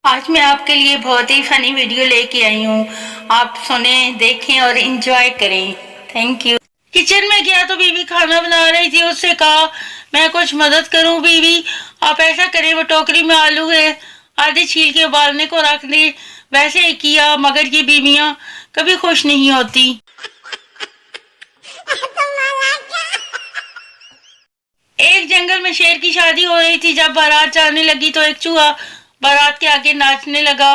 آج میں آپ کے لیے بہت ہی فنی ویڈیو لے کے آئی ہوں. آپ سنیں، دیکھیں اور انجوائے کریں. Thank you. کچن میں گیا تو بی بی کھانا بنا رہی تھی. اس سے کہا میں کچھ مدد کروں. بی بی آپ ایسا کریں، وہ ٹوکری میں آلو ہے، آدھے چھیل کے ابالنے کو رکھ دیں. ویسے ہی کیا، مگر یہ بیویاں کبھی خوش نہیں ہوتی. ایک جنگل میں شیر کی شادی ہو رہی تھی. جب بارات جانے لگی تو ایک چوہا بارات کے آگے ناچنے لگا.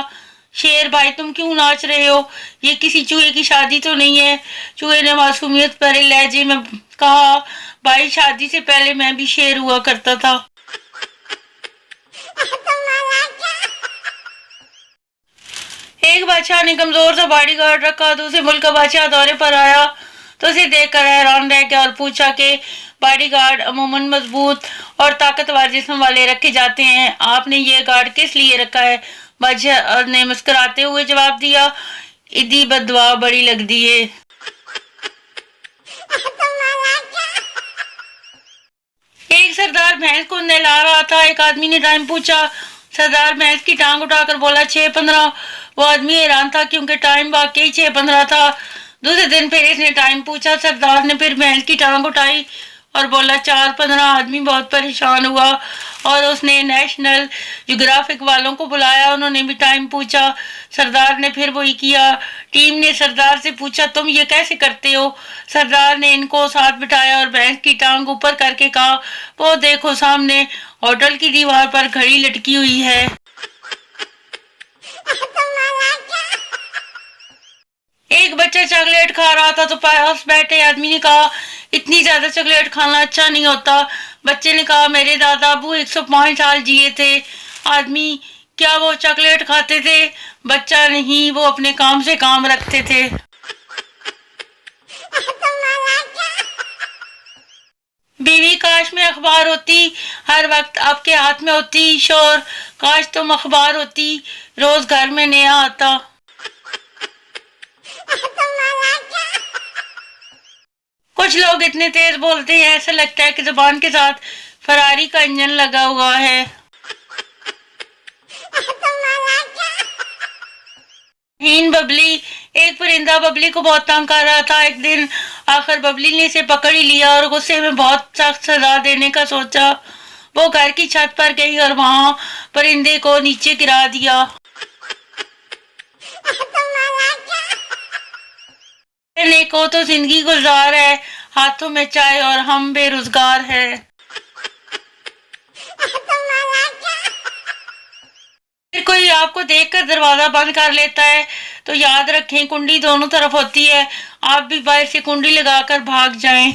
شیر بھائی تم کیوں ناچ رہے ہو؟ یہ کسی چوہے کی شادی تو نہیں ہے. چوہے نے معصومیت بھرے لہجے میں کہا بھائی شادی سے پہلے میں بھی شیر ہوا کرتا تھا. ایک بادشاہ نے کمزور سا باڈی گارڈ رکھا. دوسرے ملک کا بادشاہ دورے پر آیا تو اسے دیکھ کر حیران رہ گیا اور پوچھا کہ باڈی گارڈ عموماً مضبوط اور طاقتور جسم والے رکھے جاتے ہیں، آپ نے یہ گارڈ کس لیے رکھا ہے؟ بادشاہ نے مسکراتے ہوئے جواب دیا ادی بددعا بڑی لگدی ہے. ایک سردار بھینس کو نہلا رہا تھا. ایک آدمی نے ٹائم پوچھا. سردار بھینس کی ٹانگ اٹھا کر بولا 6:15. وہ آدمی حیران تھا کیونکہ ٹائم واقعی 6:15 تھا. دوسرے دن پھر اس نے ٹائم پوچھا. سردار نے پھر بھینس کی ٹانگ اٹھائی اور بولا 4:15. آدمی بہت پریشان ہوا اور اس نے نیشنل جغرافک والوں کو بلایا. انہوں نے بھی ٹائم پوچھا. سردار نے پھر وہی کیا. ٹیم نے سردار سے پوچھا تم یہ کیسے کرتے ہو؟ سردار نے ان کو ساتھ بٹھایا اور بھینس کی ٹانگ اوپر کر کے کہا وہ دیکھو سامنے ہوٹل کی دیوار پر گھڑی لٹکی ہوئی ہے. ایک بچہ چاکلیٹ کھا رہا تھا تو پاس بیٹھے آدمی نے کہا اتنی زیادہ چاکلیٹ کھانا اچھا نہیں ہوتا. بچے نے کہا میرے دادا ابو 105 سال جیے تھے. آدمی کیا وہ چاکلیٹ کھاتے تھے؟ بچہ نہیں، وہ اپنے کام سے کام رکھتے تھے. بیوی کاش میں اخبار ہوتی، ہر وقت آپ کے ہاتھ میں ہوتی. شور کاش تم اخبار ہوتی، روز گھر میں نیا آتا. کچھ لوگ اتنے تیز بولتے ہیں ایسا لگتا ہے کہ زبان کے ساتھ فراری کا انجن لگا ہوا ہے. ہین ببلی. ایک پرندہ ببلی کو بہت تنگ کر رہا تھا. ایک دن آخر ببلی نے اسے پکڑ ہی لیا اور غصے میں بہت سخت سزا دینے کا سوچا. وہ گھر کی چھت پر گئی اور وہاں پرندے کو نیچے گرا دیا. پرندے کو تو زندگی گلزار ہے، ہاتھوں میں چائے اور ہم بے روزگار ہے. پھر کوئی آپ کو دیکھ کر دروازہ بند کر لیتا ہے تو یاد رکھیں کنڈی دونوں طرف ہوتی ہے. آپ بھی باہر سے کنڈی لگا کر بھاگ جائیں.